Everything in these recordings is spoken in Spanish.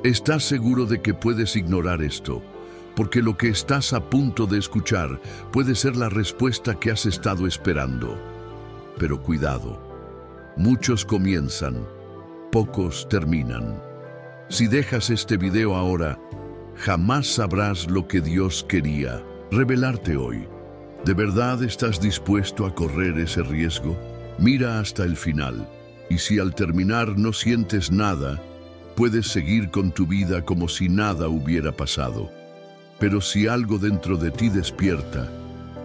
¿Estás seguro de que puedes ignorar esto? Porque lo que estás a punto de escuchar puede ser la respuesta que has estado esperando. Pero cuidado, muchos comienzan, pocos terminan. Si dejas este video ahora, jamás sabrás lo que Dios quería revelarte hoy. ¿De verdad estás dispuesto a correr ese riesgo? Mira hasta el final, y si al terminar no sientes nada, puedes seguir con tu vida como si nada hubiera pasado. Pero si algo dentro de ti despierta,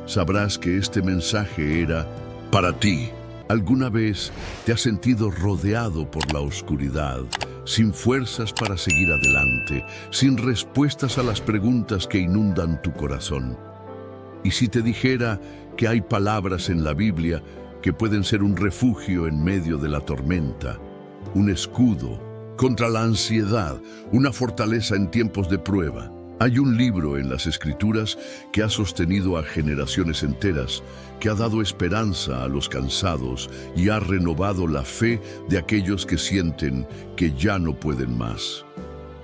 sabrás que este mensaje era para ti. ¿Alguna vez te has sentido rodeado por la oscuridad, sin fuerzas para seguir adelante, sin respuestas a las preguntas que inundan tu corazón? Y si te dijera que hay palabras en la Biblia que pueden ser un refugio en medio de la tormenta, un escudo contra la ansiedad, una fortaleza en tiempos de prueba. Hay un libro en las Escrituras que ha sostenido a generaciones enteras, que ha dado esperanza a los cansados y ha renovado la fe de aquellos que sienten que ya no pueden más.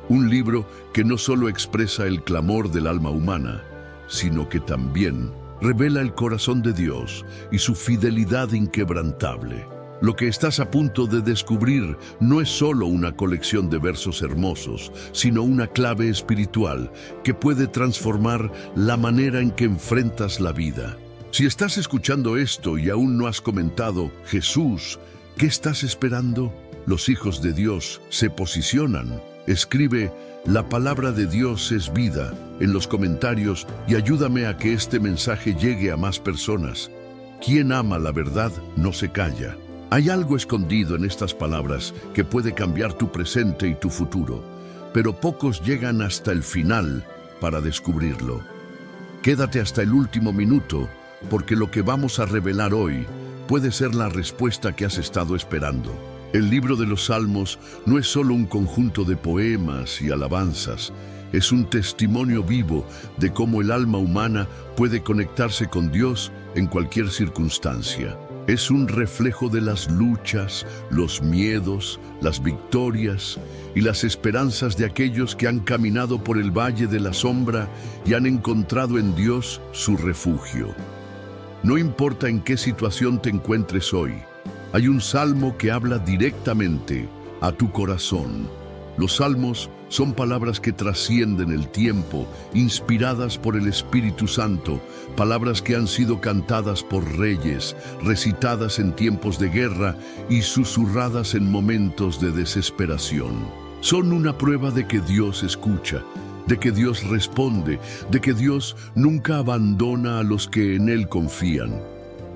Un libro que no solo expresa el clamor del alma humana, sino que también revela el corazón de Dios y su fidelidad inquebrantable. Lo que estás a punto de descubrir no es solo una colección de versos hermosos, sino una clave espiritual que puede transformar la manera en que enfrentas la vida. Si estás escuchando esto y aún no has comentado, Jesús, ¿qué estás esperando? Los hijos de Dios se posicionan. Escribe, la palabra de Dios es vida, en los comentarios y ayúdame a que este mensaje llegue a más personas. Quien ama la verdad no se calla. Hay algo escondido en estas palabras que puede cambiar tu presente y tu futuro, pero pocos llegan hasta el final para descubrirlo. Quédate hasta el último minuto, porque lo que vamos a revelar hoy puede ser la respuesta que has estado esperando. El libro de los Salmos no es solo un conjunto de poemas y alabanzas, es un testimonio vivo de cómo el alma humana puede conectarse con Dios en cualquier circunstancia. Es un reflejo de las luchas, los miedos, las victorias y las esperanzas de aquellos que han caminado por el valle de la sombra y han encontrado en Dios su refugio. No importa en qué situación te encuentres hoy, hay un salmo que habla directamente a tu corazón. Los salmos son palabras que trascienden el tiempo, inspiradas por el Espíritu Santo, palabras que han sido cantadas por reyes, recitadas en tiempos de guerra y susurradas en momentos de desesperación. Son una prueba de que Dios escucha, de que Dios responde, de que Dios nunca abandona a los que en Él confían.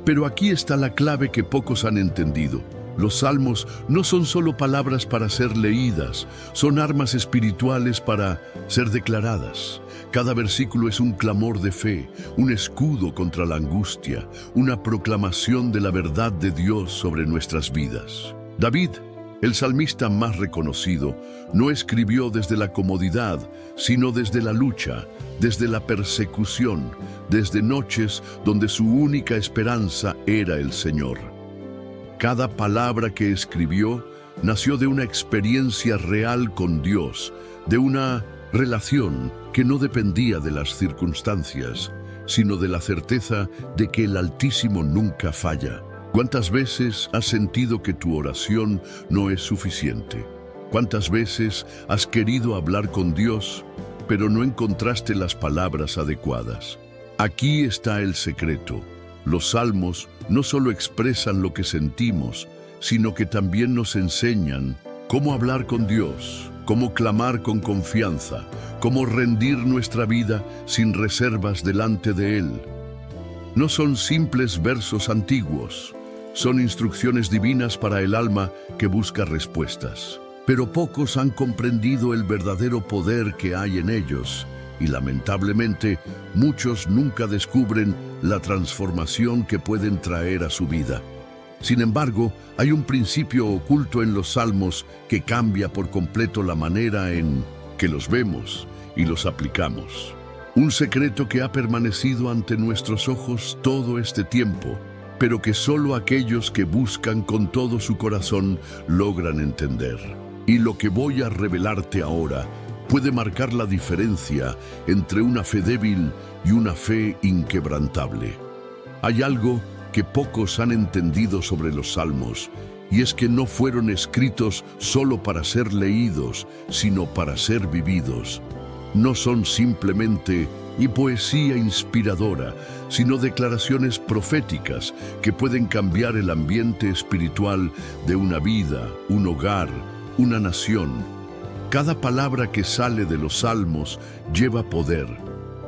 Pero aquí está la clave que pocos han entendido. Los salmos no son solo palabras para ser leídas, son armas espirituales para ser declaradas. Cada versículo es un clamor de fe, un escudo contra la angustia, una proclamación de la verdad de Dios sobre nuestras vidas. David, el salmista más reconocido, no escribió desde la comodidad, sino desde la lucha, desde la persecución, desde noches donde su única esperanza era el Señor. Cada palabra que escribió nació de una experiencia real con Dios, de una relación que no dependía de las circunstancias, sino de la certeza de que el Altísimo nunca falla. ¿Cuántas veces has sentido que tu oración no es suficiente? ¿Cuántas veces has querido hablar con Dios, pero no encontraste las palabras adecuadas? Aquí está el secreto. Los salmos no solo expresan lo que sentimos, sino que también nos enseñan cómo hablar con Dios, cómo clamar con confianza, cómo rendir nuestra vida sin reservas delante de Él. No son simples versos antiguos, son instrucciones divinas para el alma que busca respuestas. Pero pocos han comprendido el verdadero poder que hay en ellos, y lamentablemente muchos nunca descubren la transformación que pueden traer a su vida. Sin embargo, hay un principio oculto en los salmos que cambia por completo la manera en que los vemos y los aplicamos. Un secreto que ha permanecido ante nuestros ojos todo este tiempo, pero que solo aquellos que buscan con todo su corazón logran entender. Y lo que voy a revelarte ahora puede marcar la diferencia entre una fe débil y una fe inquebrantable. Hay algo que pocos han entendido sobre los salmos, y es que no fueron escritos solo para ser leídos, sino para ser vividos. No son simplemente poesía inspiradora, sino declaraciones proféticas que pueden cambiar el ambiente espiritual de una vida, un hogar, una nación. Cada palabra que sale de los salmos lleva poder,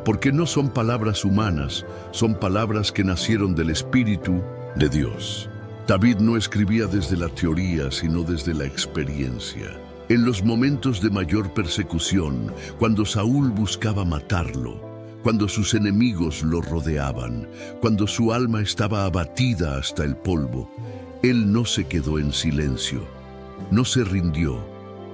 porque no son palabras humanas, son palabras que nacieron del Espíritu de Dios. David no escribía desde la teoría, sino desde la experiencia. En los momentos de mayor persecución, cuando Saúl buscaba matarlo, cuando sus enemigos lo rodeaban, cuando su alma estaba abatida hasta el polvo, él no se quedó en silencio, no se rindió,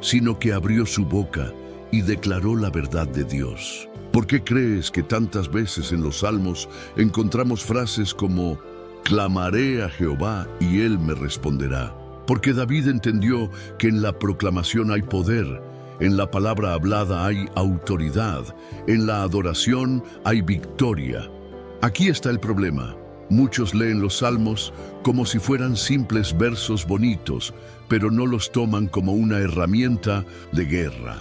sino que abrió su boca y declaró la verdad de Dios. ¿Por qué crees que tantas veces en los salmos encontramos frases como «Clamaré a Jehová y Él me responderá»? Porque David entendió que en la proclamación hay poder, en la palabra hablada hay autoridad, en la adoración hay victoria. Aquí está el problema. Muchos leen los salmos como si fueran simples versos bonitos, pero no los toman como una herramienta de guerra.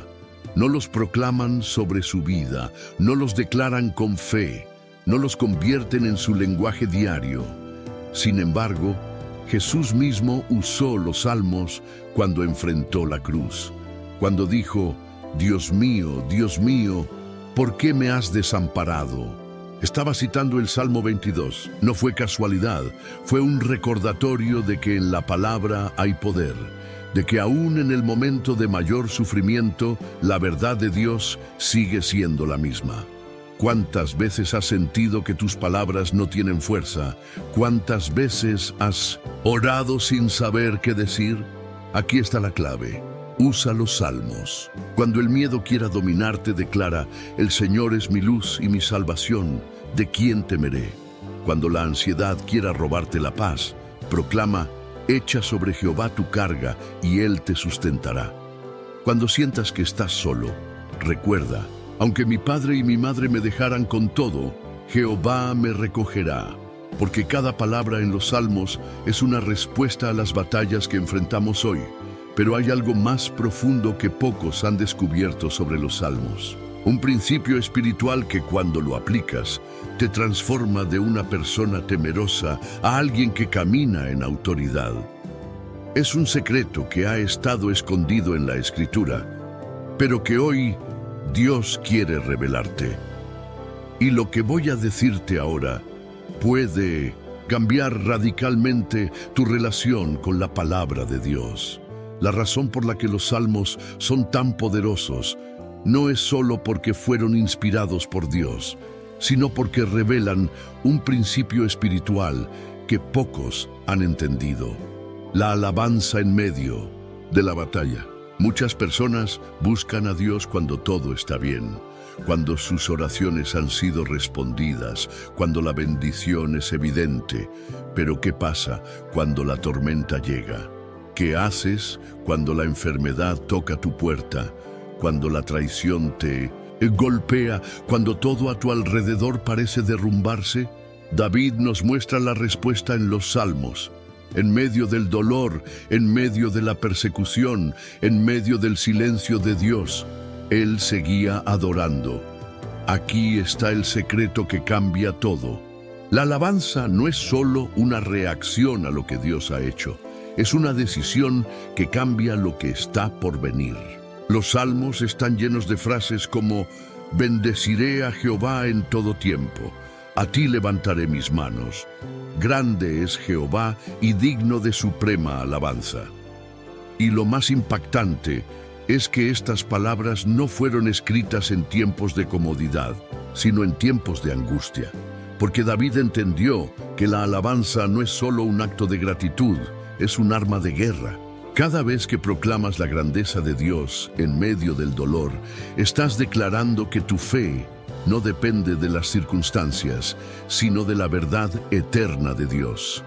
No los proclaman sobre su vida, no los declaran con fe, no los convierten en su lenguaje diario. Sin embargo, Jesús mismo usó los salmos cuando enfrentó la cruz, cuando dijo, Dios mío, ¿por qué me has desamparado? Estaba citando el Salmo 22. No fue casualidad, fue un recordatorio de que en la palabra hay poder, de que aún en el momento de mayor sufrimiento, la verdad de Dios sigue siendo la misma. ¿Cuántas veces has sentido que tus palabras no tienen fuerza? ¿Cuántas veces has orado sin saber qué decir? Aquí está la clave. Usa los salmos. Cuando el miedo quiera dominarte, declara, el Señor es mi luz y mi salvación, ¿de quién temeré? Cuando la ansiedad quiera robarte la paz, proclama, echa sobre Jehová tu carga y Él te sustentará. Cuando sientas que estás solo, recuerda, aunque mi padre y mi madre me dejaran con todo, Jehová me recogerá. Porque cada palabra en los salmos es una respuesta a las batallas que enfrentamos hoy. Pero hay algo más profundo que pocos han descubierto sobre los salmos. Un principio espiritual que cuando lo aplicas, te transforma de una persona temerosa a alguien que camina en autoridad. Es un secreto que ha estado escondido en la Escritura, pero que hoy Dios quiere revelarte. Y lo que voy a decirte ahora puede cambiar radicalmente tu relación con la palabra de Dios. La razón por la que los salmos son tan poderosos no es solo porque fueron inspirados por Dios, sino porque revelan un principio espiritual que pocos han entendido. La alabanza en medio de la batalla. Muchas personas buscan a Dios cuando todo está bien, cuando sus oraciones han sido respondidas, cuando la bendición es evidente. Pero ¿qué pasa cuando la tormenta llega? ¿Qué haces cuando la enfermedad toca tu puerta, cuando la traición te golpea, cuando todo a tu alrededor parece derrumbarse? David nos muestra la respuesta en los salmos. En medio del dolor, en medio de la persecución, en medio del silencio de Dios, él seguía adorando. Aquí está el secreto que cambia todo. La alabanza no es solo una reacción a lo que Dios ha hecho. Es una decisión que cambia lo que está por venir. Los salmos están llenos de frases como «Bendeciré a Jehová en todo tiempo, a ti levantaré mis manos. Grande es Jehová y digno de suprema alabanza». Y lo más impactante es que estas palabras no fueron escritas en tiempos de comodidad, sino en tiempos de angustia. Porque David entendió que la alabanza no es solo un acto de gratitud, es un arma de guerra. Cada vez que proclamas la grandeza de Dios en medio del dolor, estás declarando que tu fe no depende de las circunstancias, sino de la verdad eterna de Dios.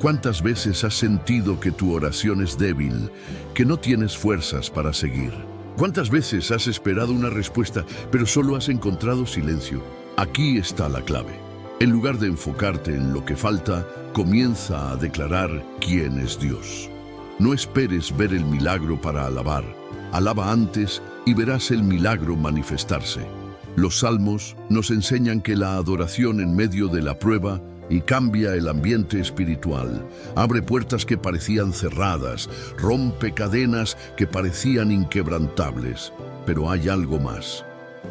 ¿Cuántas veces has sentido que tu oración es débil, que no tienes fuerzas para seguir? ¿Cuántas veces has esperado una respuesta, pero solo has encontrado silencio? Aquí está la clave. En lugar de enfocarte en lo que falta, comienza a declarar quién es Dios. No esperes ver el milagro para alabar. Alaba antes y verás el milagro manifestarse. Los salmos nos enseñan que la adoración en medio de la prueba y cambia el ambiente espiritual, abre puertas que parecían cerradas, rompe cadenas que parecían inquebrantables. Pero hay algo más.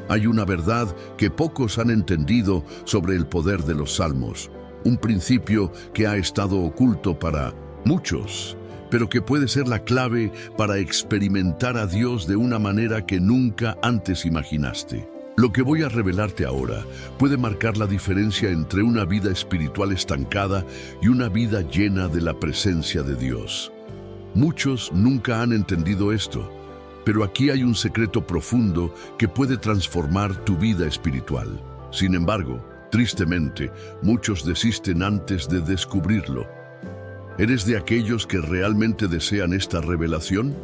Hay una verdad que pocos han entendido sobre el poder de los salmos, un principio que ha estado oculto para muchos, pero que puede ser la clave para experimentar a Dios de una manera que nunca antes imaginaste. Lo que voy a revelarte ahora puede marcar la diferencia entre una vida espiritual estancada y una vida llena de la presencia de Dios. Muchos nunca han entendido esto, pero aquí hay un secreto profundo que puede transformar tu vida espiritual. Sin embargo, tristemente, muchos desisten antes de descubrirlo. ¿Eres de aquellos que realmente desean esta revelación?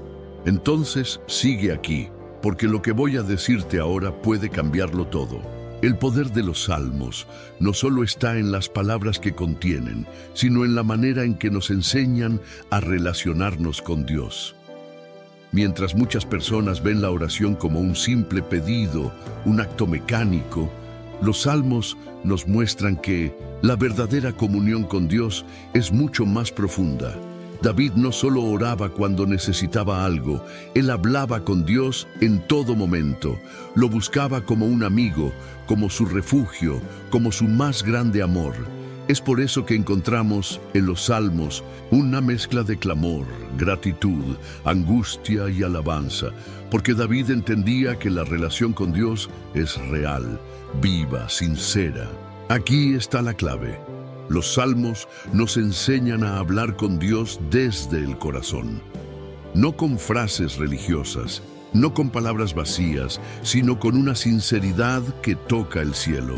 Entonces, sigue aquí, porque lo que voy a decirte ahora puede cambiarlo todo. El poder de los salmos no solo está en las palabras que contienen, sino en la manera en que nos enseñan a relacionarnos con Dios. Mientras muchas personas ven la oración como un simple pedido, un acto mecánico, los salmos nos muestran que la verdadera comunión con Dios es mucho más profunda. David no solo oraba cuando necesitaba algo, él hablaba con Dios en todo momento. Lo buscaba como un amigo, como su refugio, como su más grande amor. Es por eso que encontramos en los salmos una mezcla de clamor, gratitud, angustia y alabanza, porque David entendía que la relación con Dios es real, viva, sincera. Aquí está la clave. Los salmos nos enseñan a hablar con Dios desde el corazón, no con frases religiosas, no con palabras vacías, sino con una sinceridad que toca el cielo.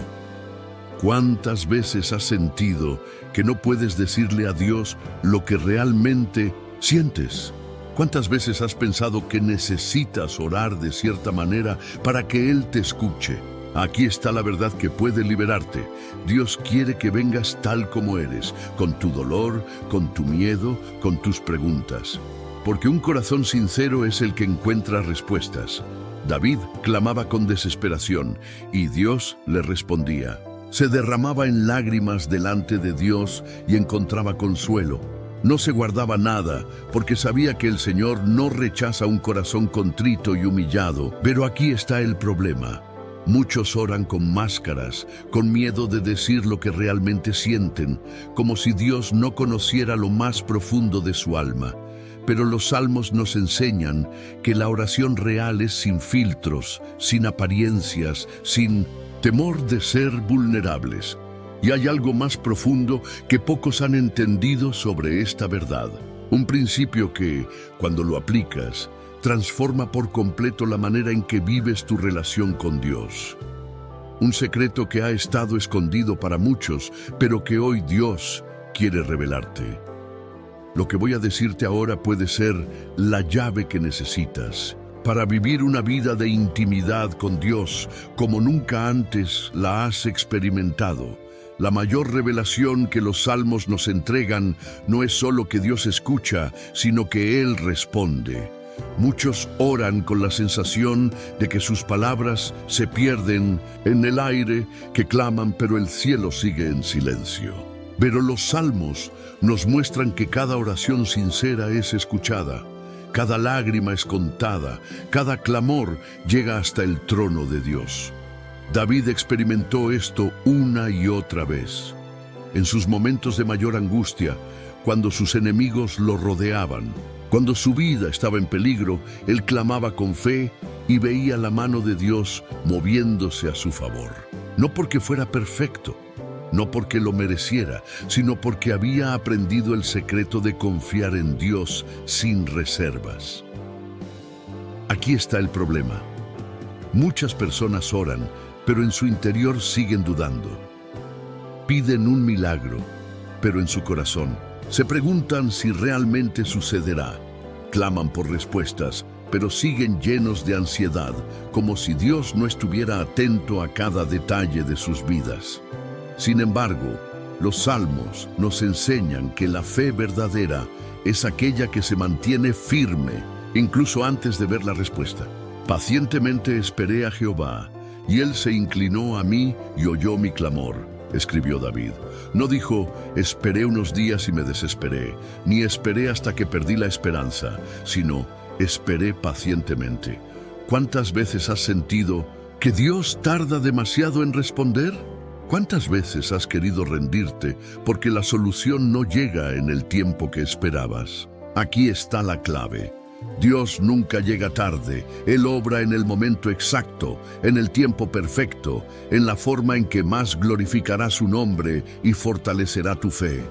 ¿Cuántas veces has sentido que no puedes decirle a Dios lo que realmente sientes? ¿Cuántas veces has pensado que necesitas orar de cierta manera para que Él te escuche? Aquí está la verdad que puede liberarte. Dios quiere que vengas tal como eres, con tu dolor, con tu miedo, con tus preguntas. Porque un corazón sincero es el que encuentra respuestas. David clamaba con desesperación y Dios le respondía. Se derramaba en lágrimas delante de Dios y encontraba consuelo. No se guardaba nada, porque sabía que el Señor no rechaza un corazón contrito y humillado. Pero aquí está el problema. Muchos oran con máscaras, con miedo de decir lo que realmente sienten, como si Dios no conociera lo más profundo de su alma. Pero los salmos nos enseñan que la oración real es sin filtros, sin apariencias, sin temor de ser vulnerables. Y hay algo más profundo que pocos han entendido sobre esta verdad. Un principio que, cuando lo aplicas, transforma por completo la manera en que vives tu relación con Dios. Un secreto que ha estado escondido para muchos, pero que hoy Dios quiere revelarte. Lo que voy a decirte ahora puede ser la llave que necesitas para vivir una vida de intimidad con Dios como nunca antes la has experimentado. La mayor revelación que los salmos nos entregan no es solo que Dios escucha, sino que Él responde. Muchos oran con la sensación de que sus palabras se pierden en el aire, que claman, pero el cielo sigue en silencio. Pero los salmos nos muestran que cada oración sincera es escuchada, cada lágrima es contada, cada clamor llega hasta el trono de Dios. David experimentó esto una y otra vez. En sus momentos de mayor angustia, cuando sus enemigos lo rodeaban, cuando su vida estaba en peligro, él clamaba con fe y veía la mano de Dios moviéndose a su favor. No porque fuera perfecto, no porque lo mereciera, sino porque había aprendido el secreto de confiar en Dios sin reservas. Aquí está el problema. Muchas personas oran, pero en su interior siguen dudando. Piden un milagro, pero en su corazón Se preguntan si realmente sucederá. Claman por respuestas, pero siguen llenos de ansiedad, como si Dios no estuviera atento a cada detalle de sus vidas. Sin embargo, los salmos nos enseñan que la fe verdadera es aquella que se mantiene firme, incluso antes de ver la respuesta. Pacientemente esperé a Jehová, y Él se inclinó a mí y oyó mi clamor, escribió David. No dijo, esperé unos días y me desesperé, ni esperé hasta que perdí la esperanza, sino, esperé pacientemente. ¿Cuántas veces has sentido que Dios tarda demasiado en responder? ¿Cuántas veces has querido rendirte porque la solución no llega en el tiempo que esperabas? Aquí está la clave. Dios nunca llega tarde. Él obra en el momento exacto, en el tiempo perfecto, en la forma en que más glorificará su nombre y fortalecerá tu fe.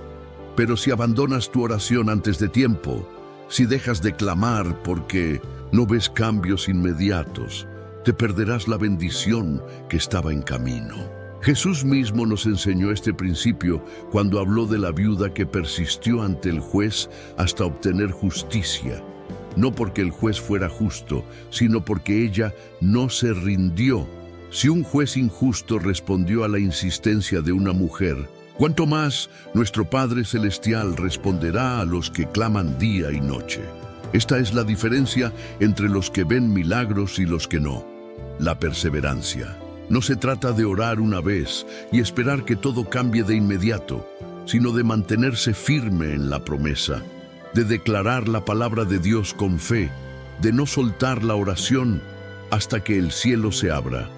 Pero si abandonas tu oración antes de tiempo, si dejas de clamar porque no ves cambios inmediatos, te perderás la bendición que estaba en camino. Jesús mismo nos enseñó este principio cuando habló de la viuda que persistió ante el juez hasta obtener justicia. No porque el juez fuera justo, sino porque ella no se rindió. Si un juez injusto respondió a la insistencia de una mujer, ¿cuánto más nuestro Padre Celestial responderá a los que claman día y noche? Esta es la diferencia entre los que ven milagros y los que no. La perseverancia. No se trata de orar una vez y esperar que todo cambie de inmediato, sino de mantenerse firme en la promesa, de declarar la palabra de Dios con fe, de no soltar la oración hasta que el cielo se abra.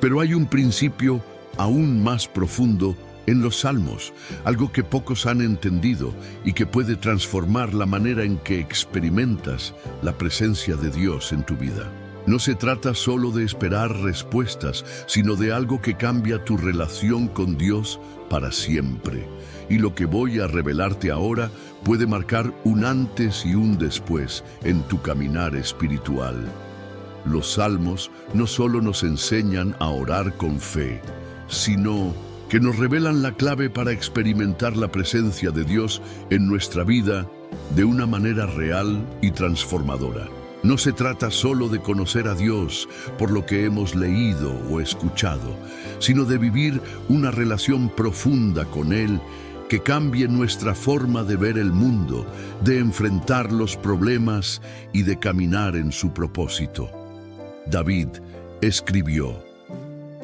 Pero hay un principio aún más profundo en los salmos, algo que pocos han entendido y que puede transformar la manera en que experimentas la presencia de Dios en tu vida. No se trata solo de esperar respuestas, sino de algo que cambia tu relación con Dios para siempre. Y lo que voy a revelarte ahora puede marcar un antes y un después en tu caminar espiritual. Los salmos no solo nos enseñan a orar con fe, sino que nos revelan la clave para experimentar la presencia de Dios en nuestra vida de una manera real y transformadora. No se trata solo de conocer a Dios por lo que hemos leído o escuchado, sino de vivir una relación profunda con Él que cambie nuestra forma de ver el mundo, de enfrentar los problemas y de caminar en su propósito. David escribió,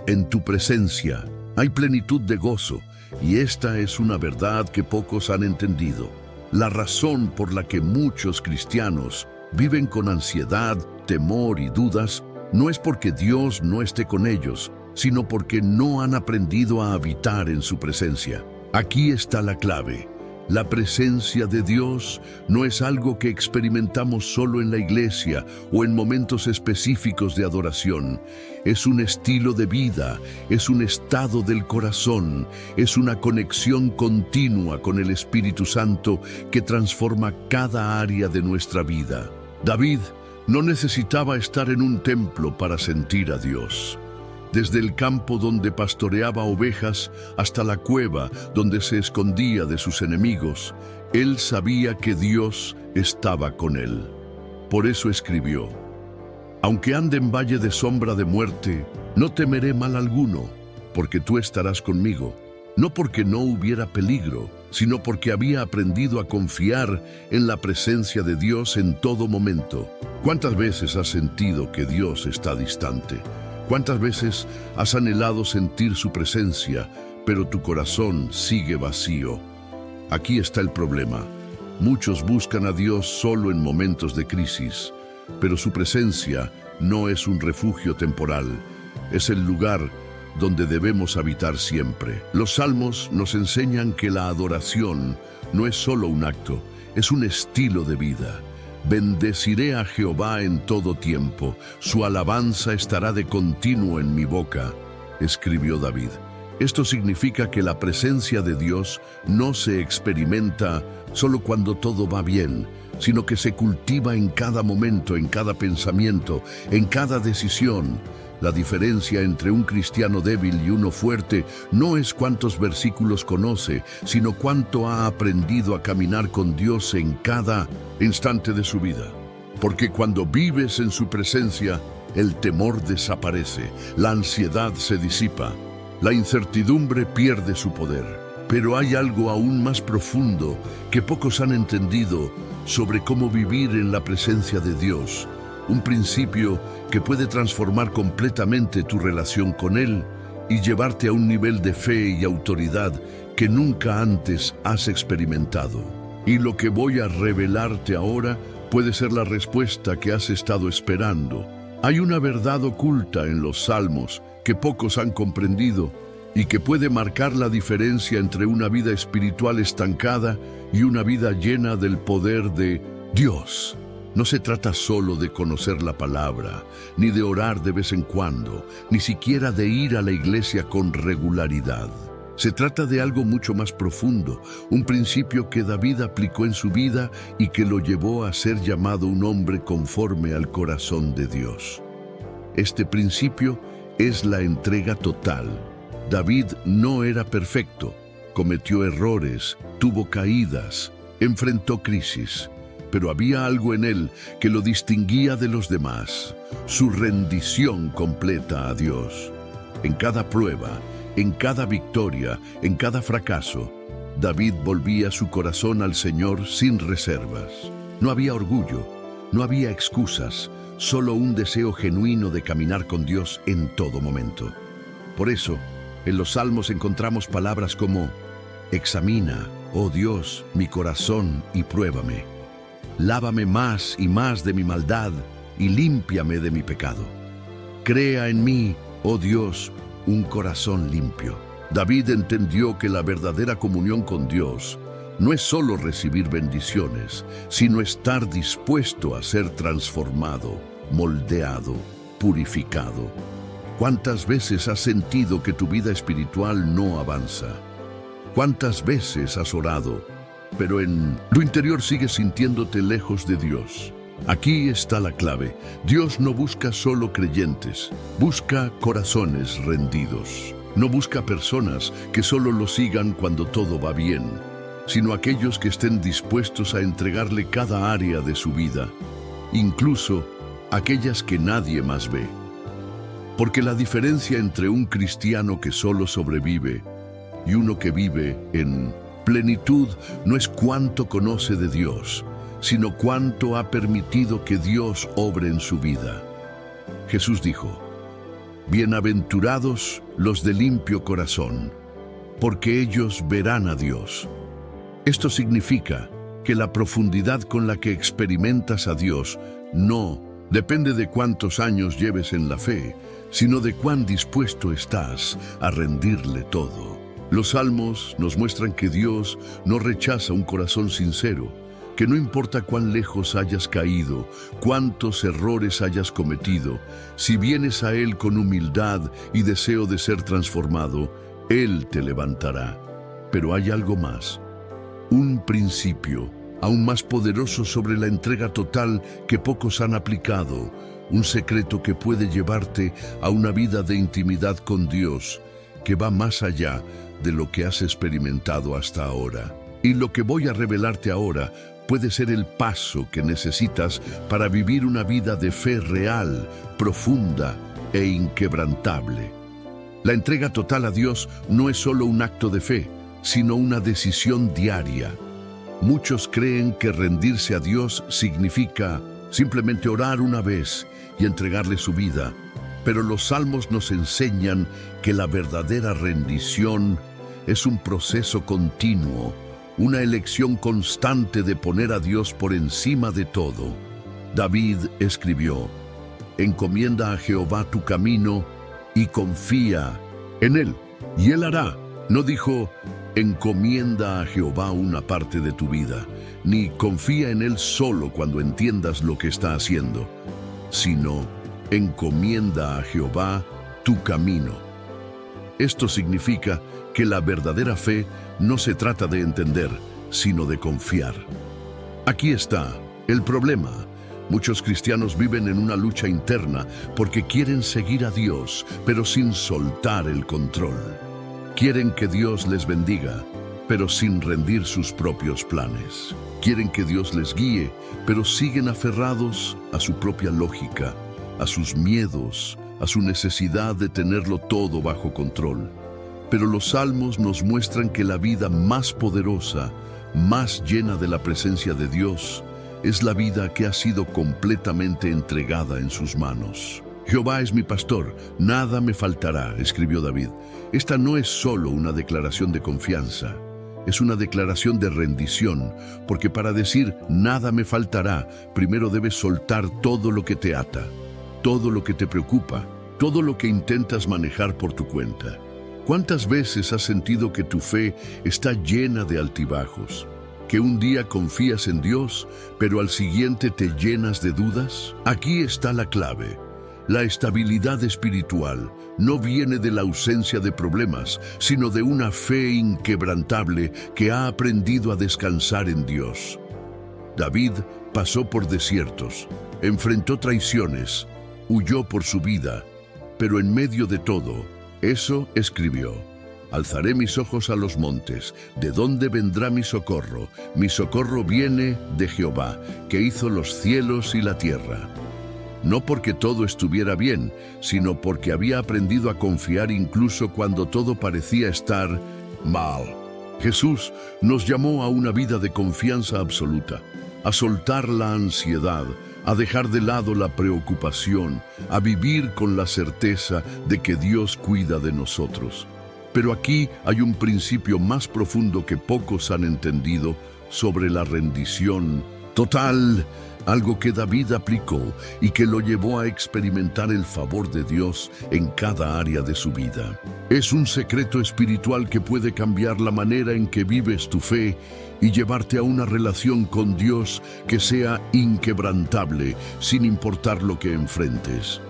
«En tu presencia hay plenitud de gozo, y esta es una verdad que pocos han entendido. La razón por la que muchos cristianos viven con ansiedad, temor y dudas no es porque Dios no esté con ellos, sino porque no han aprendido a habitar en su presencia. Aquí está la clave. La presencia de Dios no es algo que experimentamos solo en la iglesia o en momentos específicos de adoración. Es un estilo de vida, es un estado del corazón, es una conexión continua con el Espíritu Santo que transforma cada área de nuestra vida. David no necesitaba estar en un templo para sentir a Dios. Desde el campo donde pastoreaba ovejas hasta la cueva donde se escondía de sus enemigos, él sabía que Dios estaba con él. Por eso escribió, «Aunque ande en valle de sombra de muerte, no temeré mal alguno, porque tú estarás conmigo». No porque no hubiera peligro, sino porque había aprendido a confiar en la presencia de Dios en todo momento. ¿Cuántas veces has sentido que Dios está distante? ¿Cuántas veces has anhelado sentir su presencia, pero tu corazón sigue vacío? Aquí está el problema. Muchos buscan a Dios solo en momentos de crisis, pero su presencia no es un refugio temporal, es el lugar donde debemos habitar siempre. Los salmos nos enseñan que la adoración no es solo un acto, es un estilo de vida. Bendeciré a Jehová en todo tiempo, su alabanza estará de continuo en mi boca, escribió David. Esto significa que la presencia de Dios no se experimenta solo cuando todo va bien, sino que se cultiva en cada momento, en cada pensamiento, en cada decisión. La diferencia entre un cristiano débil y uno fuerte no es cuántos versículos conoce, sino cuánto ha aprendido a caminar con Dios en cada instante de su vida. Porque cuando vives en su presencia, el temor desaparece, la ansiedad se disipa, la incertidumbre pierde su poder. Pero hay algo aún más profundo que pocos han entendido sobre cómo vivir en la presencia de Dios. Un principio que puede transformar completamente tu relación con Él y llevarte a un nivel de fe y autoridad que nunca antes has experimentado. Y lo que voy a revelarte ahora puede ser la respuesta que has estado esperando. Hay una verdad oculta en los Salmos que pocos han comprendido y que puede marcar la diferencia entre una vida espiritual estancada y una vida llena del poder de Dios. No se trata solo de conocer la palabra, ni de orar de vez en cuando, ni siquiera de ir a la iglesia con regularidad. Se trata de algo mucho más profundo, un principio que David aplicó en su vida y que lo llevó a ser llamado un hombre conforme al corazón de Dios. Este principio es la entrega total. David no era perfecto, cometió errores, tuvo caídas, enfrentó crisis. Pero había algo en él que lo distinguía de los demás, su rendición completa a Dios. En cada prueba, en cada victoria, en cada fracaso, David volvía su corazón al Señor sin reservas. No había orgullo, no había excusas, solo un deseo genuino de caminar con Dios en todo momento. Por eso, en los Salmos encontramos palabras como: examina, oh Dios, mi corazón y pruébame. Lávame más y más de mi maldad y límpiame de mi pecado. Crea en mí, oh Dios, un corazón limpio. David entendió que la verdadera comunión con Dios no es solo recibir bendiciones, sino estar dispuesto a ser transformado, moldeado, purificado. ¿Cuántas veces has sentido que tu vida espiritual no avanza? ¿Cuántas veces has orado, pero en lo interior sigues sintiéndote lejos de Dios? Aquí está la clave. Dios no busca solo creyentes, busca corazones rendidos. No busca personas que solo lo sigan cuando todo va bien, sino aquellos que estén dispuestos a entregarle cada área de su vida, incluso aquellas que nadie más ve. Porque la diferencia entre un cristiano que solo sobrevive y uno que vive en plenitud no es cuánto conoce de Dios, sino cuánto ha permitido que Dios obre en su vida. Jesús dijo: bienaventurados los de limpio corazón, porque ellos verán a Dios. Esto significa que la profundidad con la que experimentas a Dios no depende de cuántos años lleves en la fe, sino de cuán dispuesto estás a rendirle todo. Los Salmos nos muestran que Dios no rechaza un corazón sincero, que no importa cuán lejos hayas caído, cuántos errores hayas cometido, si vienes a Él con humildad y deseo de ser transformado, Él te levantará. Pero hay algo más, un principio aún más poderoso sobre la entrega total que pocos han aplicado, un secreto que puede llevarte a una vida de intimidad con Dios, que va más allá de lo que has experimentado hasta ahora. Y lo que voy a revelarte ahora puede ser el paso que necesitas para vivir una vida de fe real, profunda e inquebrantable. La entrega total a Dios no es solo un acto de fe, sino una decisión diaria. Muchos creen que rendirse a Dios significa simplemente orar una vez y entregarle su vida, pero los Salmos nos enseñan que la verdadera rendición es un proceso continuo, una elección constante de poner a Dios por encima de todo. David escribió: encomienda a Jehová tu camino y confía en Él, y Él hará. No dijo: encomienda a Jehová una parte de tu vida, ni confía en Él solo cuando entiendas lo que está haciendo, sino encomienda a Jehová tu camino. Esto significa que la verdadera fe no se trata de entender, sino de confiar. Aquí está el problema. Muchos cristianos viven en una lucha interna porque quieren seguir a Dios, pero sin soltar el control. Quieren que Dios les bendiga, pero sin rendir sus propios planes. Quieren que Dios les guíe, pero siguen aferrados a su propia lógica, a sus miedos, a su necesidad de tenerlo todo bajo control. Pero los salmos nos muestran que la vida más poderosa, más llena de la presencia de Dios, es la vida que ha sido completamente entregada en sus manos. Jehová es mi pastor, nada me faltará, escribió David. Esta no es solo una declaración de confianza, es una declaración de rendición, porque para decir nada me faltará, primero debes soltar todo lo que te ata, todo lo que te preocupa, todo lo que intentas manejar por tu cuenta. ¿Cuántas veces has sentido que tu fe está llena de altibajos? ¿Que un día confías en Dios, pero al siguiente te llenas de dudas? Aquí está la clave. La estabilidad espiritual no viene de la ausencia de problemas, sino de una fe inquebrantable que ha aprendido a descansar en Dios. David pasó por desiertos, enfrentó traiciones, huyó por su vida, pero en medio de todo, eso escribió: alzaré mis ojos a los montes, ¿de dónde vendrá mi socorro? Mi socorro viene de Jehová, que hizo los cielos y la tierra. No porque todo estuviera bien, sino porque había aprendido a confiar incluso cuando todo parecía estar mal. Jesús nos llamó a una vida de confianza absoluta, a soltar la ansiedad, a dejar de lado la preocupación, a vivir con la certeza de que Dios cuida de nosotros. Pero aquí hay un principio más profundo que pocos han entendido sobre la rendición total, algo que David aplicó y que lo llevó a experimentar el favor de Dios en cada área de su vida. Es un secreto espiritual que puede cambiar la manera en que vives tu fe y llevarte a una relación con Dios que sea inquebrantable, sin importar lo que enfrentes.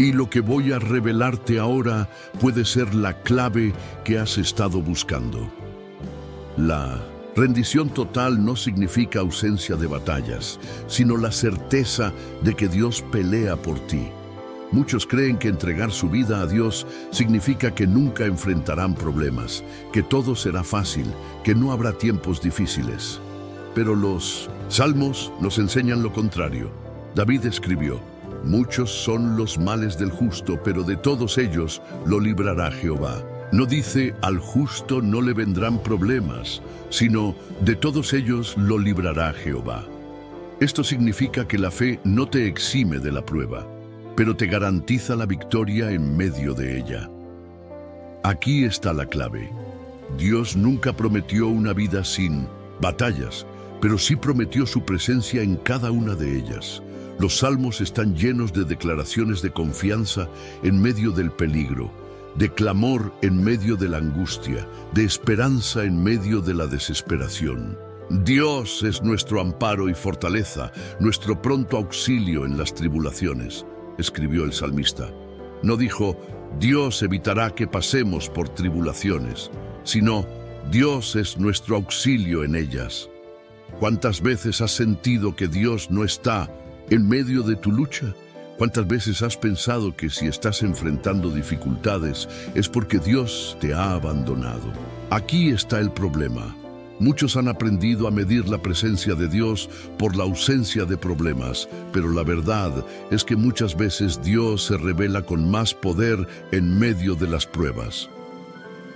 Y lo que voy a revelarte ahora puede ser la clave que has estado buscando. La rendición total no significa ausencia de batallas, sino la certeza de que Dios pelea por ti. Muchos creen que entregar su vida a Dios significa que nunca enfrentarán problemas, que todo será fácil, que no habrá tiempos difíciles. Pero los salmos nos enseñan lo contrario. David escribió: muchos son los males del justo, pero de todos ellos lo librará Jehová. No dice al justo no le vendrán problemas, sino de todos ellos lo librará Jehová. Esto significa que la fe no te exime de la prueba, pero te garantiza la victoria en medio de ella. Aquí está la clave. Dios nunca prometió una vida sin batallas, pero sí prometió su presencia en cada una de ellas. Los salmos están llenos de declaraciones de confianza en medio del peligro, de clamor en medio de la angustia, de esperanza en medio de la desesperación. Dios es nuestro amparo y fortaleza, nuestro pronto auxilio en las tribulaciones, escribió el salmista. No dijo: Dios evitará que pasemos por tribulaciones, sino: Dios es nuestro auxilio en ellas. ¿Cuántas veces has sentido que Dios no está en medio de tu lucha? ¿Cuántas veces has pensado que si estás enfrentando dificultades es porque Dios te ha abandonado? Aquí está el problema. Muchos han aprendido a medir la presencia de Dios por la ausencia de problemas, pero la verdad es que muchas veces Dios se revela con más poder en medio de las pruebas.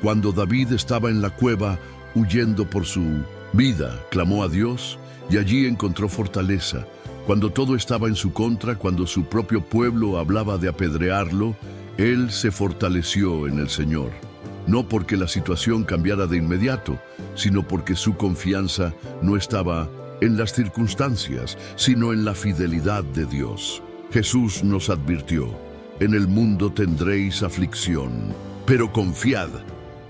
Cuando David estaba en la cueva, huyendo por su vida, clamó a Dios y allí encontró fortaleza. Cuando todo estaba en su contra, cuando su propio pueblo hablaba de apedrearlo, él se fortaleció en el Señor. No porque la situación cambiara de inmediato, sino porque su confianza no estaba en las circunstancias, sino en la fidelidad de Dios. Jesús nos advirtió: en el mundo tendréis aflicción, pero confiad,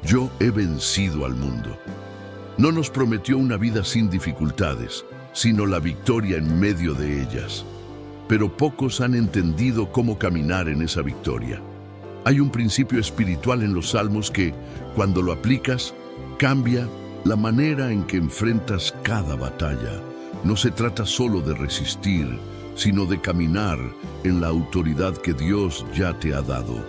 yo he vencido al mundo. No nos prometió una vida sin dificultades, sino la victoria en medio de ellas. Pero pocos han entendido cómo caminar en esa victoria. Hay un principio espiritual en los salmos que, cuando lo aplicas, cambia la manera en que enfrentas cada batalla. No se trata solo de resistir, sino de caminar en la autoridad que Dios ya te ha dado.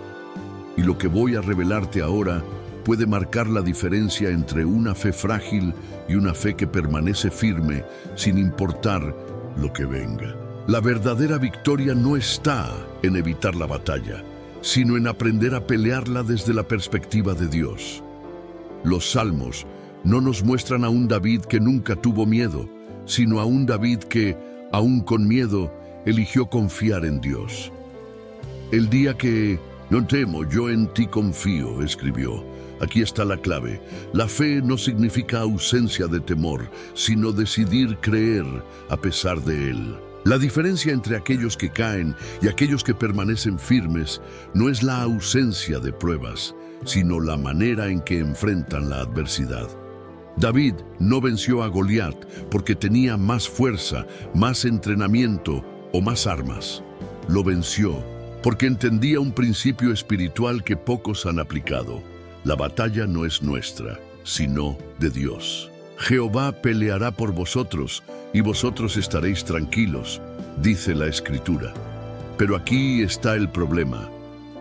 Y lo que voy a revelarte ahora puede marcar la diferencia entre una fe frágil y una fe que permanece firme sin importar lo que venga. La verdadera victoria no está en evitar la batalla, sino en aprender a pelearla desde la perspectiva de Dios. Los salmos no nos muestran a un David que nunca tuvo miedo, sino a un David que, aún con miedo, eligió confiar en Dios. El día que no temo, yo en ti confío, escribió. Aquí está la clave. La fe no significa ausencia de temor, sino decidir creer a pesar de él. La diferencia entre aquellos que caen y aquellos que permanecen firmes no es la ausencia de pruebas, sino la manera en que enfrentan la adversidad. David no venció a Goliat porque tenía más fuerza, más entrenamiento o más armas. Lo venció porque entendía un principio espiritual que pocos han aplicado. La batalla no es nuestra, sino de Dios. Jehová peleará por vosotros y vosotros estaréis tranquilos, dice la Escritura. Pero aquí está el problema.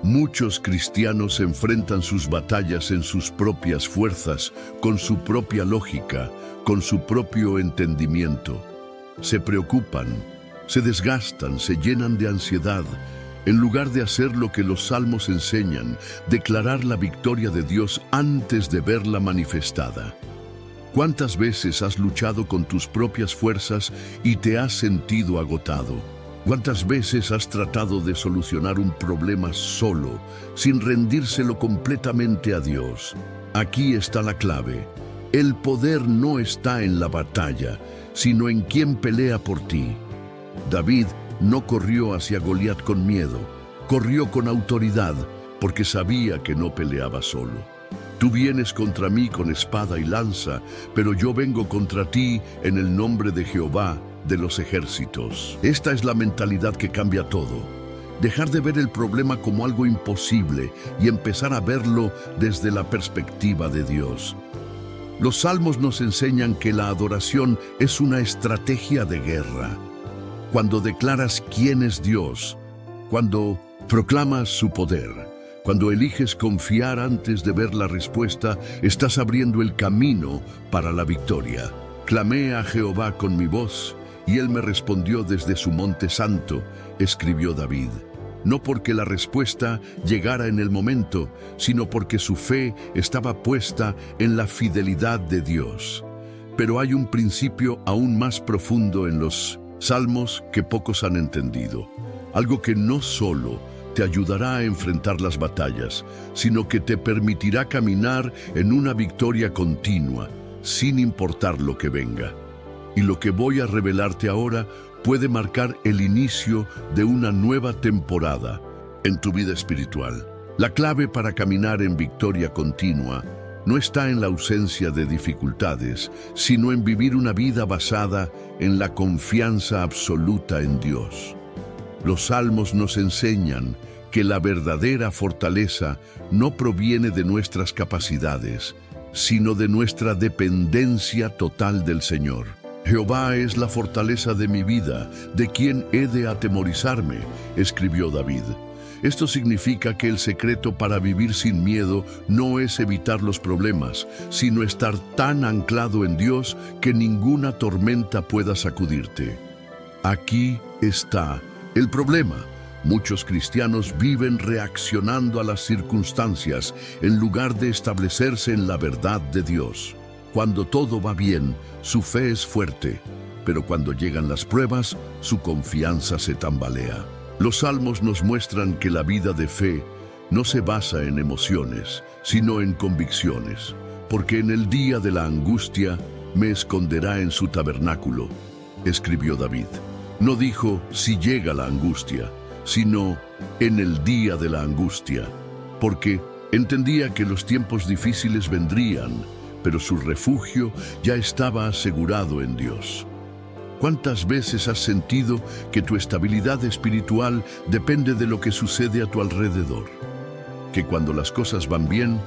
Muchos cristianos enfrentan sus batallas en sus propias fuerzas, con su propia lógica, con su propio entendimiento. Se preocupan, se desgastan, se llenan de ansiedad, en lugar de hacer lo que los salmos enseñan, declarar la victoria de Dios antes de verla manifestada. ¿Cuántas veces has luchado con tus propias fuerzas y te has sentido agotado? ¿Cuántas veces has tratado de solucionar un problema solo, sin rendírselo completamente a Dios? Aquí está la clave. El poder no está en la batalla, sino en quien pelea por ti. David no corrió hacia Goliat con miedo, corrió con autoridad, porque sabía que no peleaba solo. Tú vienes contra mí con espada y lanza, pero yo vengo contra ti en el nombre de Jehová de los ejércitos. Esta es la mentalidad que cambia todo. Dejar de ver el problema como algo imposible y empezar a verlo desde la perspectiva de Dios. Los salmos nos enseñan que la adoración es una estrategia de guerra. Cuando declaras quién es Dios, cuando proclamas su poder, cuando eliges confiar antes de ver la respuesta, estás abriendo el camino para la victoria. Clamé a Jehová con mi voz, y él me respondió desde su monte santo, escribió David. No porque la respuesta llegara en el momento, sino porque su fe estaba puesta en la fidelidad de Dios. Pero hay un principio aún más profundo en los salmos que pocos han entendido. Algo que no solo te ayudará a enfrentar las batallas, sino que te permitirá caminar en una victoria continua, sin importar lo que venga. Y lo que voy a revelarte ahora puede marcar el inicio de una nueva temporada en tu vida espiritual. La clave para caminar en victoria continua no está en la ausencia de dificultades, sino en vivir una vida basada en la confianza absoluta en Dios. Los salmos nos enseñan que la verdadera fortaleza no proviene de nuestras capacidades, sino de nuestra dependencia total del Señor. Jehová es la fortaleza de mi vida, ¿de quién he de atemorizarme?, escribió David. Esto significa que el secreto para vivir sin miedo no es evitar los problemas, sino estar tan anclado en Dios que ninguna tormenta pueda sacudirte. Aquí está el problema. Muchos cristianos viven reaccionando a las circunstancias en lugar de establecerse en la verdad de Dios. Cuando todo va bien, su fe es fuerte, pero cuando llegan las pruebas, su confianza se tambalea. Los salmos nos muestran que la vida de fe no se basa en emociones, sino en convicciones, porque en el día de la angustia me esconderá en su tabernáculo, escribió David. No dijo si llega la angustia, sino en el día de la angustia, porque entendía que los tiempos difíciles vendrían, pero su refugio ya estaba asegurado en Dios. ¿Cuántas veces has sentido que tu estabilidad espiritual depende de lo que sucede a tu alrededor? Que cuando las cosas van bien,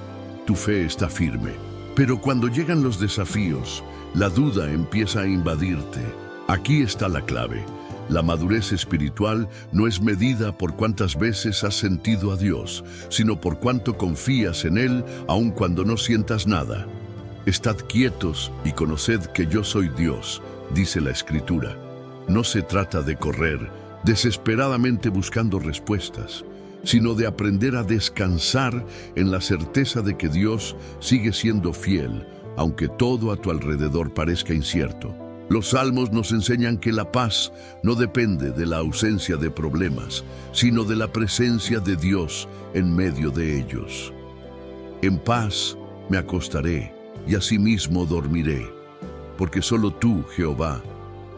tu fe está firme. Pero cuando llegan los desafíos, la duda empieza a invadirte. Aquí está la clave. La madurez espiritual no es medida por cuántas veces has sentido a Dios, sino por cuánto confías en Él aun cuando no sientas nada. Estad quietos y conoced que yo soy Dios, dice la Escritura. No se trata de correr desesperadamente buscando respuestas, sino de aprender a descansar en la certeza de que Dios sigue siendo fiel, aunque todo a tu alrededor parezca incierto. Los salmos nos enseñan que la paz no depende de la ausencia de problemas, sino de la presencia de Dios en medio de ellos. En paz me acostaré y asimismo dormiré, porque solo tú, Jehová,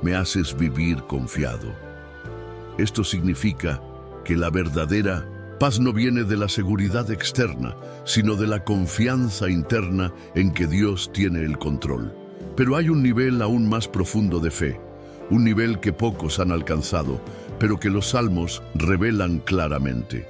me haces vivir confiado. Esto significa que la verdadera paz no viene de la seguridad externa, sino de la confianza interna en que Dios tiene el control. Pero hay un nivel aún más profundo de fe, un nivel que pocos han alcanzado, pero que los salmos revelan claramente.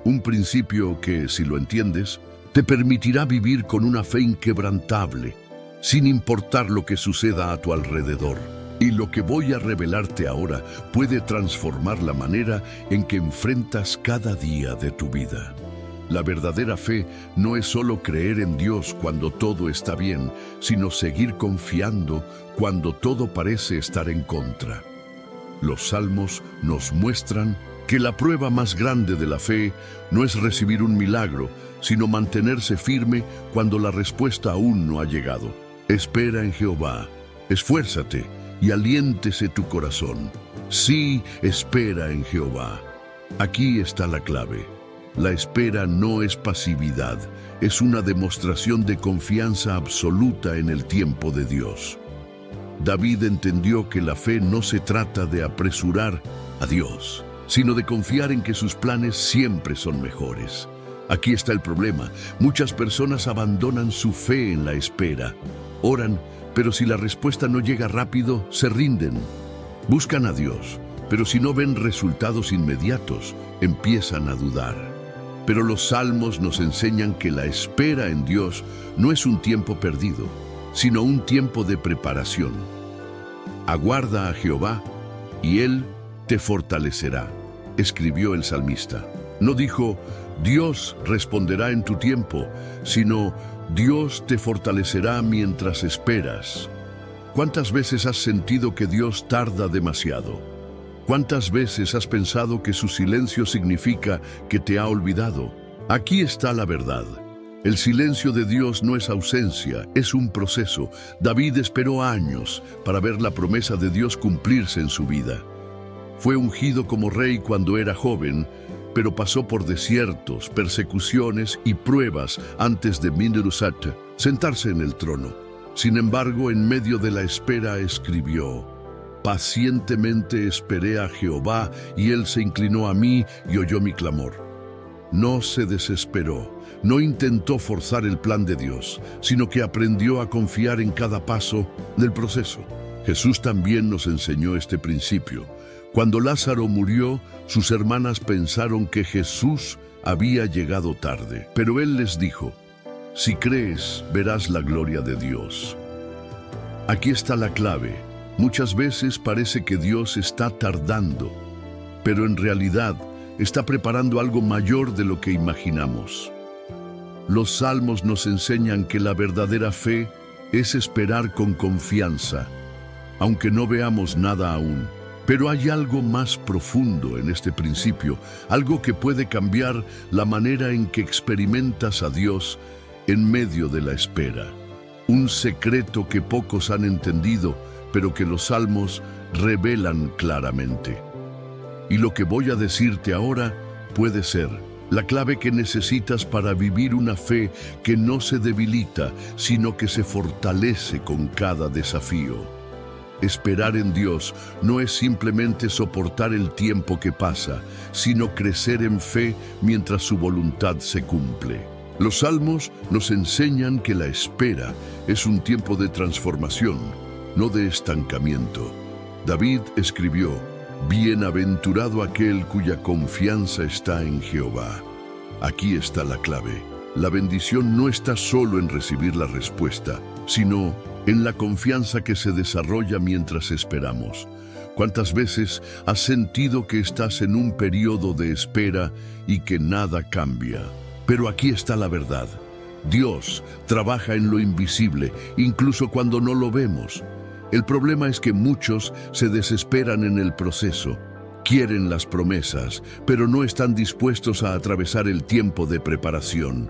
Un principio que, si lo entiendes, te permitirá vivir con una fe inquebrantable, sin importar lo que suceda a tu alrededor. Y lo que voy a revelarte ahora puede transformar la manera en que enfrentas cada día de tu vida. La verdadera fe no es solo creer en Dios cuando todo está bien, sino seguir confiando cuando todo parece estar en contra. Los salmos nos muestran que la prueba más grande de la fe no es recibir un milagro, sino mantenerse firme cuando la respuesta aún no ha llegado. Espera en Jehová, esfuérzate y aliéntese tu corazón. Sí, espera en Jehová. Aquí está la clave. La espera no es pasividad, es una demostración de confianza absoluta en el tiempo de Dios. David entendió que la fe no se trata de apresurar a Dios, sino de confiar en que sus planes siempre son mejores. Aquí está el problema. Muchas personas abandonan su fe en la espera. Oran, pero si la respuesta no llega rápido, se rinden. Buscan a Dios, pero si no ven resultados inmediatos, empiezan a dudar. Pero los salmos nos enseñan que la espera en Dios no es un tiempo perdido, sino un tiempo de preparación. Aguarda a Jehová, y Él te fortalecerá, escribió el salmista. No dijo, Dios responderá en tu tiempo, sino, Dios te fortalecerá mientras esperas. ¿Cuántas veces has sentido que Dios tarda demasiado? ¿Cuántas veces has pensado que su silencio significa que te ha olvidado? Aquí está la verdad. El silencio de Dios no es ausencia, es un proceso. David esperó años para ver la promesa de Dios cumplirse en su vida. Fue ungido como rey cuando era joven, pero pasó por desiertos, persecuciones y pruebas antes de Minderusat sentarse en el trono. Sin embargo, en medio de la espera escribió, pacientemente esperé a Jehová, y Él se inclinó a mí y oyó mi clamor. No se desesperó, no intentó forzar el plan de Dios, sino que aprendió a confiar en cada paso del proceso. Jesús también nos enseñó este principio. Cuando Lázaro murió, sus hermanas pensaron que Jesús había llegado tarde, pero Él les dijo, si crees, verás la gloria de Dios. Aquí está la clave. Muchas veces parece que Dios está tardando, pero en realidad está preparando algo mayor de lo que imaginamos. Los salmos nos enseñan que la verdadera fe es esperar con confianza, aunque no veamos nada aún. Pero hay algo más profundo en este principio, algo que puede cambiar la manera en que experimentas a Dios en medio de la espera. Un secreto que pocos han entendido, pero que los salmos revelan claramente. Y lo que voy a decirte ahora puede ser la clave que necesitas para vivir una fe que no se debilita, sino que se fortalece con cada desafío. Esperar en Dios no es simplemente soportar el tiempo que pasa, sino crecer en fe mientras su voluntad se cumple. Los salmos nos enseñan que la espera es un tiempo de transformación, no de estancamiento. David escribió, bienaventurado aquel cuya confianza está en Jehová. Aquí está la clave. La bendición no está solo en recibir la respuesta, sino en la confianza que se desarrolla mientras esperamos. ¿Cuántas veces has sentido que estás en un periodo de espera y que nada cambia? Pero aquí está la verdad. Dios trabaja en lo invisible, incluso cuando no lo vemos. El problema es que muchos se desesperan en el proceso. Quieren las promesas, pero no están dispuestos a atravesar el tiempo de preparación.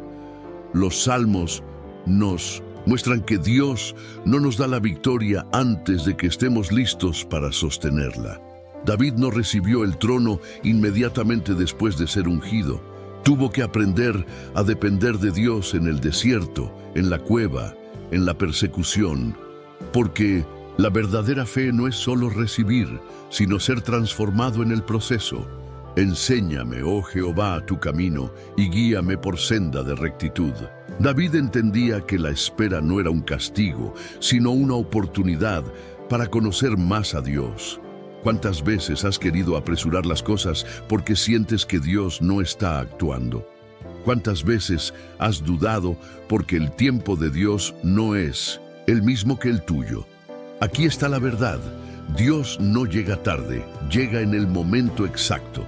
Los salmos nos muestran que Dios no nos da la victoria antes de que estemos listos para sostenerla. David no recibió el trono inmediatamente después de ser ungido. Tuvo que aprender a depender de Dios en el desierto, en la cueva, en la persecución, porque la verdadera fe no es solo recibir, sino ser transformado en el proceso. Enséñame, oh Jehová, tu camino, y guíame por senda de rectitud. David entendía que la espera no era un castigo, sino una oportunidad para conocer más a Dios. ¿Cuántas veces has querido apresurar las cosas porque sientes que Dios no está actuando? ¿Cuántas veces has dudado porque el tiempo de Dios no es el mismo que el tuyo? Aquí está la verdad. Dios no llega tarde, llega en el momento exacto.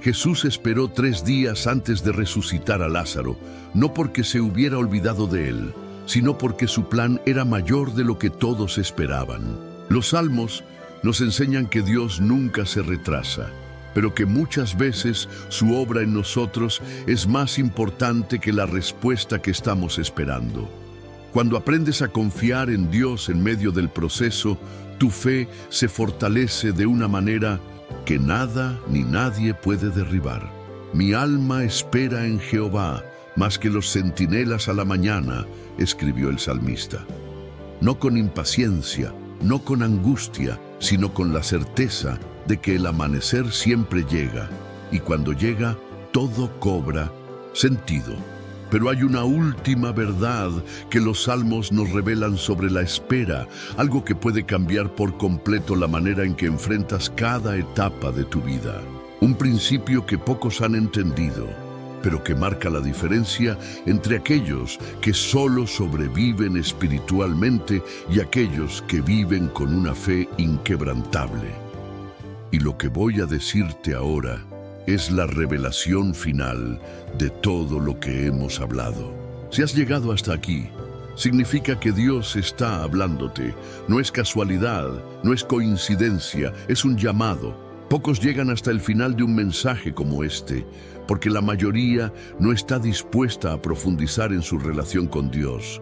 Jesús esperó 3 días antes de resucitar a Lázaro, no porque se hubiera olvidado de él, sino porque su plan era mayor de lo que todos esperaban. Los salmos nos enseñan que Dios nunca se retrasa, pero que muchas veces su obra en nosotros es más importante que la respuesta que estamos esperando. Cuando aprendes a confiar en Dios en medio del proceso, tu fe se fortalece de una manera que nada ni nadie puede derribar. Mi alma espera en Jehová, más que los centinelas a la mañana, escribió el salmista. No con impaciencia, no con angustia, sino con la certeza de que el amanecer siempre llega, y cuando llega, todo cobra sentido. Pero hay una última verdad que los salmos nos revelan sobre la espera, algo que puede cambiar por completo la manera en que enfrentas cada etapa de tu vida. Un principio que pocos han entendido, pero que marca la diferencia entre aquellos que solo sobreviven espiritualmente y aquellos que viven con una fe inquebrantable. Y lo que voy a decirte ahora es la revelación final de todo lo que hemos hablado. Si has llegado hasta aquí, significa que Dios está hablándote. No es casualidad, no es coincidencia, es un llamado. Pocos llegan hasta el final de un mensaje como este, porque la mayoría no está dispuesta a profundizar en su relación con Dios.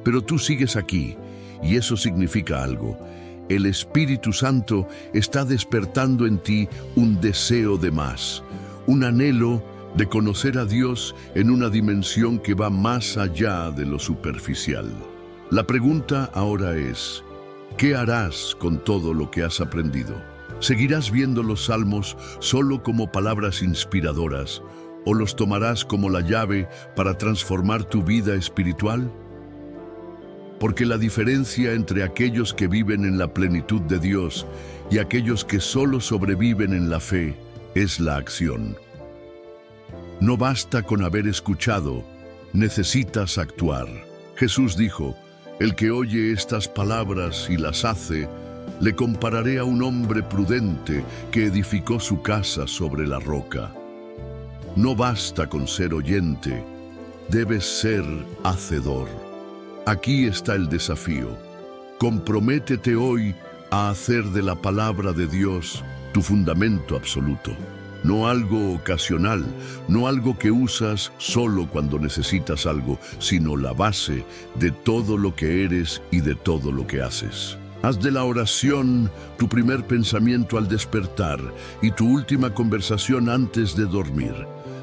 Pero tú sigues aquí, y eso significa algo. El Espíritu Santo está despertando en ti un deseo de más, un anhelo de conocer a Dios en una dimensión que va más allá de lo superficial. La pregunta ahora es, ¿qué harás con todo lo que has aprendido? ¿Seguirás viendo los salmos solo como palabras inspiradoras o los tomarás como la llave para transformar tu vida espiritual? Porque la diferencia entre aquellos que viven en la plenitud de Dios y aquellos que solo sobreviven en la fe es la acción. No basta con haber escuchado, necesitas actuar. Jesús dijo, el que oye estas palabras y las hace, le compararé a un hombre prudente que edificó su casa sobre la roca. No basta con ser oyente, debes ser hacedor. Aquí está el desafío. Comprométete hoy a hacer de la palabra de Dios tu fundamento absoluto. No algo ocasional, no algo que usas solo cuando necesitas algo, sino la base de todo lo que eres y de todo lo que haces. Haz de la oración tu primer pensamiento al despertar y tu última conversación antes de dormir.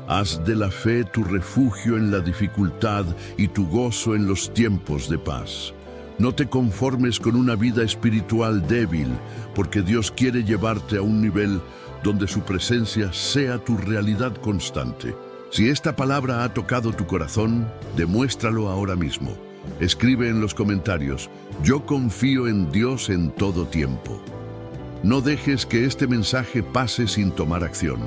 Haz de la fe tu refugio en la dificultad y tu gozo en los tiempos de paz. No te conformes con una vida espiritual débil, porque Dios quiere llevarte a un nivel donde su presencia sea tu realidad constante. Si esta palabra ha tocado tu corazón, demuéstralo ahora mismo. Escribe en los comentarios, yo confío en Dios en todo tiempo. No dejes que este mensaje pase sin tomar acción.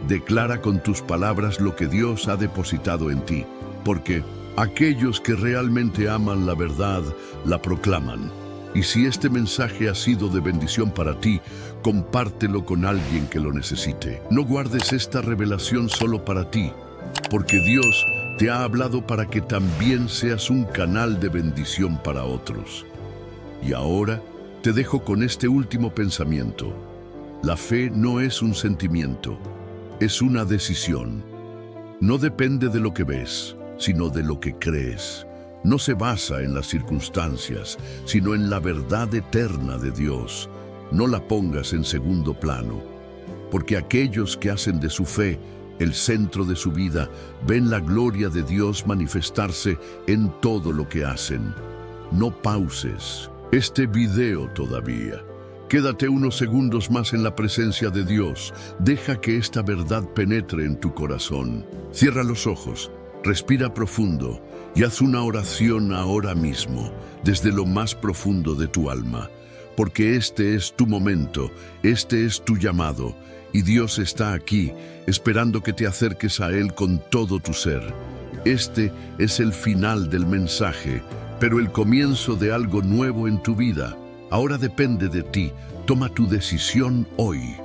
Declara con tus palabras lo que Dios ha depositado en ti, porque Aquellos que realmente aman la verdad la proclaman. Y si este mensaje ha sido de bendición para ti, compártelo con alguien que lo necesite. No guardes esta revelación solo para ti, porque Dios te ha hablado para que también seas un canal de bendición para otros. Y ahora te dejo con este último pensamiento. La fe no es un sentimiento, es una decisión. No depende de lo que ves, sino de lo que crees. No se basa en las circunstancias, sino en la verdad eterna de Dios. No la pongas en segundo plano, porque aquellos que hacen de su fe el centro de su vida ven la gloria de Dios manifestarse en todo lo que hacen. No pauses este video todavía. Quédate unos segundos más en la presencia de Dios. Deja que esta verdad penetre en tu corazón. Cierra los ojos, respira profundo y haz una oración ahora mismo, desde lo más profundo de tu alma, porque este es tu momento, este es tu llamado, y Dios está aquí, esperando que te acerques a Él con todo tu ser. Este es el final del mensaje, pero el comienzo de algo nuevo en tu vida. Ahora depende de ti. Toma tu decisión hoy.